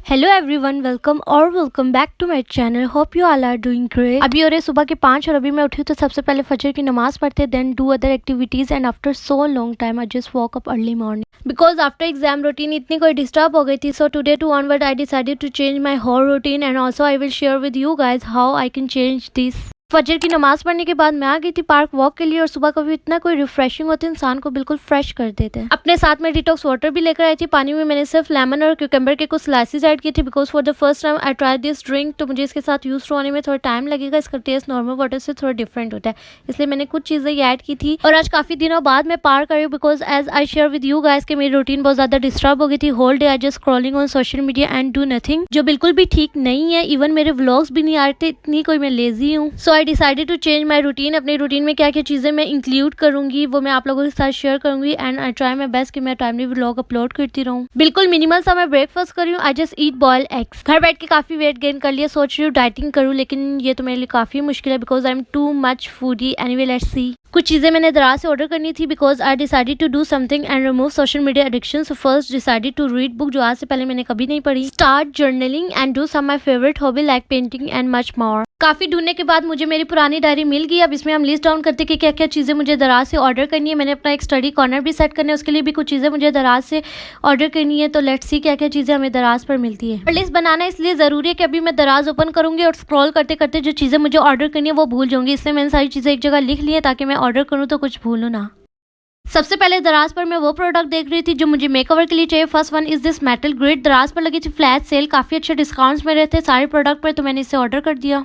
Hello everyone, welcome back to my channel. Hope you all are doing great. अभी हो रहे सुबह के 5 और अभी मैं उठी तो सबसे पहले फजर की नमाज पढ़ते, then do other activities and after so long time I just woke up early morning because after exam routine इतनी कोई डिस्टर्ब हो गई थी। So today to onward I decided to change my whole routine and also I will share with you guys how I can change this. फजर की नमाज पढ़ने के बाद मैं आ गई थी पार्क वॉक के लिए और सुबह का व्यू इतना कोई रिफ्रेशिंग होता है, इंसान को बिल्कुल फ्रेश कर देते हैं। अपने साथ में डिटॉक्स वाटर भी लेकर आई थी। पानी में मैंने सिर्फ लेमन और क्यूकम्बर के कुछ स्लाइसेस ऐड किए थे because for the first time I try this drink, तो मुझे इसके साथ यूज होने में थोड़ा टाइम लगेगा। इसका टेस्ट नॉर्मल वाटर से थोड़ा डिफरेंट होता है, इसलिए मैंने कुछ चीजें ऐड की थी। और आज काफी दिनों बाद मैं पार्क आई हूँ because as I share with you guys कि मेरी रूटीन बहुत ज्यादा डिस्टर्ब हो गई थी। Whole day I just scrolling on social media and do nothing, जो बिल्कुल भी ठीक नहीं है। इवन मेरे व्लॉग्स भी नहीं आ रहे थे, इतनी कोई मैं लेजी हूँ। So I decided to change my routine. अपनी रूटीन में क्या क्या चीजें मैं इंक्लूड करूंगी वो मैं आप लोगों के साथ शेयर करूंगी and I try my best कि मैं टाइमली व्लॉग अपलोड करती रहूं। बिल्कुल मिनिमल सा मैं ब्रेकफास्ट कर रही हूँ। I just eat boiled eggs. घर बैठ के काफी वेट गेन कर लिया, सोच रही हूँ डाइटिंग करूँ, लेकिन ये तो मेरे लिए काफी मुश्किल है because I am too much foodie. Anyway let's see. कुछ चीजें मैंने दराज से ऑर्डर करनी थी because I decided to do something and remove social media addiction. So first decided to read book जो आज से पहले मैंने कभी नहीं पढ़ी, start journaling and do some my favourite hobby like painting and much more. काफी ढूंढने के बाद मुझे मेरी पुरानी डायरी मिल गई। अब इसमें हम लिस्ट डाउन करते कि क्या क्या चीजें मुझे दराज से ऑर्डर करनी है। मैंने अपना एक स्टडी कॉर्नर भी सेट करना है, उसके लिए भी कुछ चीजें मुझे दराज से ऑर्डर करनी है। तो लेट्स सी क्या क्या चीजें हमें दराज पर मिलती है। लिस्ट बनाना इसलिए जरूरी है कि अभी मैं दराज ओपन करूंगी और स्क्रॉल करते करते जो चीजें मुझे ऑर्डर करनी है वो भूल जाऊंगी, इसलिए मैंने सारी चीजें एक जगह लिख ली है ताकि मैं ऑर्डर करूँ तो कुछ भूलूं ना। सबसे पहले दराज पर मैं वो प्रोडक्ट देख रही थी जो मुझे मेकओवर के लिए चाहिए। First one is this metal grid. दराज पर लगी थी फ्लैश सेल, काफी अच्छे डिस्काउंट्स में रहते सारे प्रोडक्ट पर, तो मैंने इसे ऑर्डर कर दिया।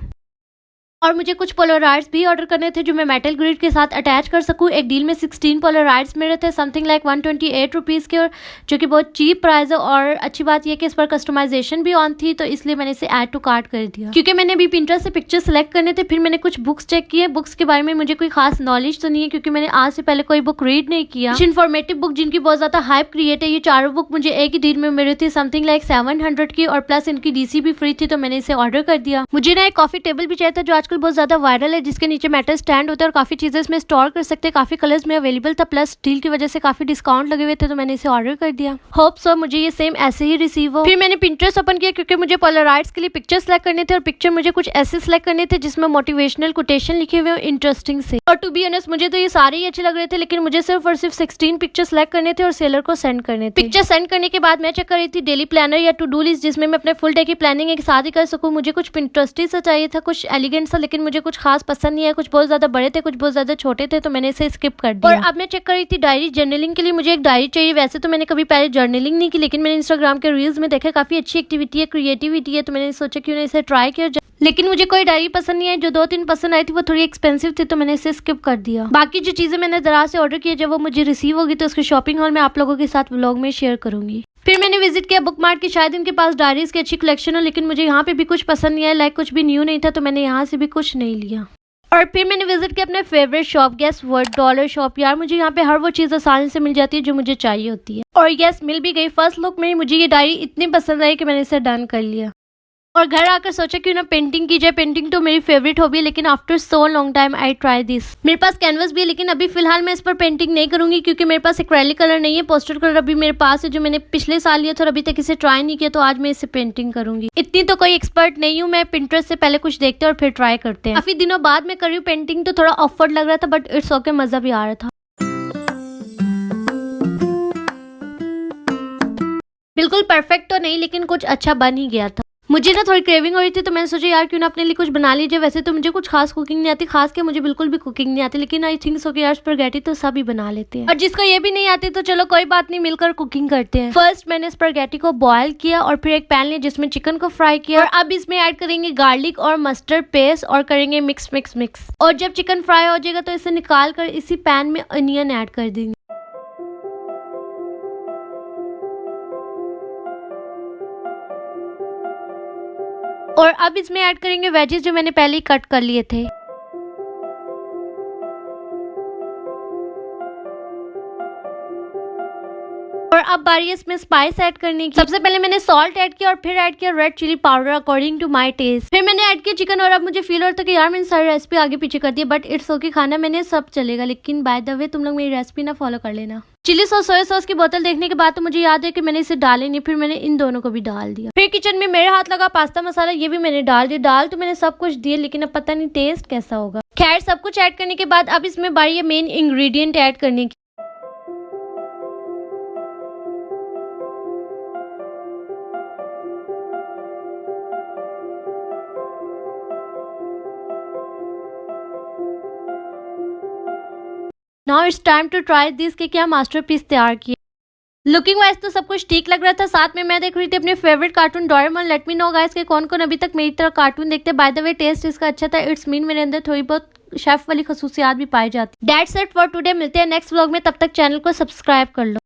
और मुझे कुछ पोलराइड्स भी ऑर्डर करने थे जो मैं मेटल ग्रिड के साथ अटैच कर सकूं। एक डील में 16 पोलराइड्स मिल रहे थे समथिंग लाइक 128 रुपीज़ के, और जो कि बहुत चीप प्राइस है। और अच्छी बात यह कि इस पर कस्टमाइजेशन भी ऑन थी, तो इसलिए मैंने इसे ऐड टू कार्ट कर दिया क्योंकि मैंने अभी पिंटरेस्ट से पिक्चर सेलेक्ट करने थे। फिर मैंने कुछ बुक्स चेक किए। बुक्स के बारे में मुझे कोई खास नॉलेज तो नहीं है क्योंकि मैंने आज से पहले कोई बुक रीड नहीं किया। कुछ इन्फॉर्मेटिव बुक जिनकी बहुत ज्यादा हाइप क्रिएट है, ये चारों बुक मुझे एक ही डील में मिली थी समथिंग लाइक 700 की, और प्लस इनकी डीसी भी फ्री थी, तो मैंने इसे ऑर्डर कर दिया। मुझे ना एक कॉफी टेबल भी चाहिए था जो आजकल बहुत ज्यादा वायरल है, जिसके नीचे मेटल स्टैंड होता है और काफी चीजें इसमें स्टोर कर सकते हैं। काफी कलर्स में अवेलेबल था, प्लस डील की वजह से काफी डिस्काउंट लगे हुए थे, तो मैंने इसे ऑर्डर कर दिया। होप सो मुझे ये सेम ऐसे ही रिसीव हो। फिर मैंने पिंटरेस्ट ओपन किया क्योंकि मुझे पोलराइड्स के लिए पिक्चर सेलेक्ट करने थे और पिक्चर मुझे कुछ ऐसे सेलेक्ट करने थे जिसमें मोटिवेशनल कोटेशन लिखे हुए इंटरेस्टिंग से। और टू बी ऑनेस्ट मुझे तो ये सारे ही अच्छे लग रहे थे, लेकिन मुझे सिर्फ और सिर्फ 16 पिक्चर सेलेक्ट करने थे और सेलर को सेंड करने थे। पिक्चर सेंड करने के बाद मैं चेक कर रही थी डेली प्लानर या टू डू लिस्ट, जिसमें मैं अपने फुल डे की प्लानिंग एक साथ ही कर सकूं। मुझे कुछ पिंटरेस्टी सा चाहिए था, कुछ एलिगेंट सा, लेकिन मुझे कुछ खास पसंद नहीं है। कुछ बहुत ज्यादा बड़े थे, कुछ बहुत ज्यादा छोटे थे, तो मैंने इसे स्किप कर दिया। और अब मैं चेक कर रही थी डायरी जर्नलिंग के लिए। मुझे एक डायरी चाहिए। वैसे तो मैंने कभी पहले जर्नलिंग नहीं की, लेकिन मैंने इंस्टाग्राम के रील्स में देखा काफी अच्छी एक्टिविटी है, क्रिएटिविटी है, तो मैंने सोचा क्यों ना इसे ट्राई किया। लेकिन मुझे कोई डायरी पसंद नहीं है। जो 2-3 पसंद आई थी वो थोड़ी एक्सपेंसिव थी, तो मैंने इसे स्किप कर दिया। बाकी जो चीजें मैंने दराज से ऑर्डर की जब वो मुझे रिसीव होगी तो उसकी शॉपिंग हॉल में आप लोगों के साथ व्लॉग में शेयर करूंगी। फिर मैंने विजिट किया बुक मार्ट की। शायद इनके पास डायरीज की अच्छी कलेक्शन हो, लेकिन मुझे यहाँ पे भी कुछ पसंद नहीं है, लाइक कुछ भी न्यू नहीं था, तो मैंने यहाँ से भी कुछ नहीं लिया। और फिर मैंने विजिट किया अपने favourite shop, guess word dollar shop. यार मुझे यहाँ पे हर वो चीज़ आसानी से मिल जाती है जो मुझे चाहिए होती है, और यस मिल भी गई। फर्स्ट लुक में मुझे ये डायरी इतनी पसंद आई कि मैंने इसे डन कर लिया। और घर आकर सोचा क्यों ना पेंटिंग की जाए। पेंटिंग तो मेरी फेवरेट हॉबी है, लेकिन after so long time I try this. मेरे पास कैनवस भी है, लेकिन अभी फिलहाल मैं इस पर पेंटिंग नहीं करूंगी क्योंकि मेरे पास एक्रेलिक कलर नहीं है। पोस्टर कलर अभी मेरे पास है जो मैंने पिछले साल लिया था और अभी तक इसे ट्राई नहीं किया, तो आज मैं इसे पेंटिंग करूंगी। इतनी तो कोई एक्सपर्ट नहीं हूँ मैं। पिंटरेस्ट से पहले कुछ देखते और फिर ट्राई करते हैं। काफी दिनों बाद मैं कर रही हूँ पेंटिंग, तो थोड़ा ऑफर्ड लग रहा था, बट इट्स ओके, मजा भी आ रहा था। बिल्कुल परफेक्ट तो नहीं, लेकिन कुछ अच्छा बन ही गया था। मुझे ना थोड़ी क्रेविंग हो रही थी, तो मैंने सोचा यार क्यों ना अपने लिए कुछ बना लीजिए। वैसे तो मुझे कुछ खास कुकिंग नहीं आती, खास के मुझे बिल्कुल भी कुकिंग नहीं आती, लेकिन आई थिंक सो कि यार स्पैगेटी तो सभी बना लेते हैं, और जिसको ये भी नहीं आती तो चलो कोई बात नहीं, मिलकर कुकिंग करते हैं। फर्स्ट मैंने स्पैगेटी को बॉयल किया और फिर एक पैन लिया जिसमें चिकन को फ्राई किया, और अब इसमें ऐड करेंगे गार्लिक और मस्टर्ड पेस्ट और करेंगे मिक्स। और जब चिकन फ्राई हो जाएगा तो इसे निकाल कर इसी पैन में अनियन ऐड कर देंगे। और अब इसमें ऐड करेंगे वेजेस जो मैंने पहले ही कट कर लिए थे। और अब बारी है इसमें स्पाइस ऐड करने की। सबसे पहले मैंने सॉल्ट ऐड किया और फिर ऐड किया red chilli powder according to my taste. फिर मैंने ऐड किया चिकन और अब मुझे फील हो रहा था कि यार मैंने सारी रेसिपी आगे पीछे कर दी, बट इट्स ओके, खाना मैंने सब चलेगा, लेकिन बाय द वे तुम लोग मेरी रेसिपी ना फॉलो कर लेना। चिली सॉस सोया सॉस की बोतल देखने के बाद तो मुझे याद है कि मैंने इसे डाले नहीं, फिर मैंने इन दोनों को भी डाल दिया। फिर किचन में मेरे हाथ लगा पास्ता मसाला, ये भी मैंने डाल दिया। डाल तो मैंने सब कुछ दिया, लेकिन अब पता नहीं टेस्ट कैसा होगा। खैर सब कुछ ऐड करने के बाद अब इसमें बारी है मेन इंग्रेडिएंट ऐड करने की। Now it's time to try this कि क्या मास्टरपीस तैयार किया। लुकिंग वाइज तो सब कुछ ठीक लग रहा था। साथ में मैं देख रही थी अपने favourite cartoon Doraemon. Let me know guys कि कौन कौन अभी तक मेरी तरह कार्टून देखते हैं। बाय द वे टेस्ट इसका अच्छा था। इट्स मीन मेरे अंदर थोड़ी बहुत शेफ वाली खसूसियात भी पाई जाती। That's it for today. मिलते हैं नेक्स्ट व्लॉग में, तब तक चैनल को सब्सक्राइब कर लो।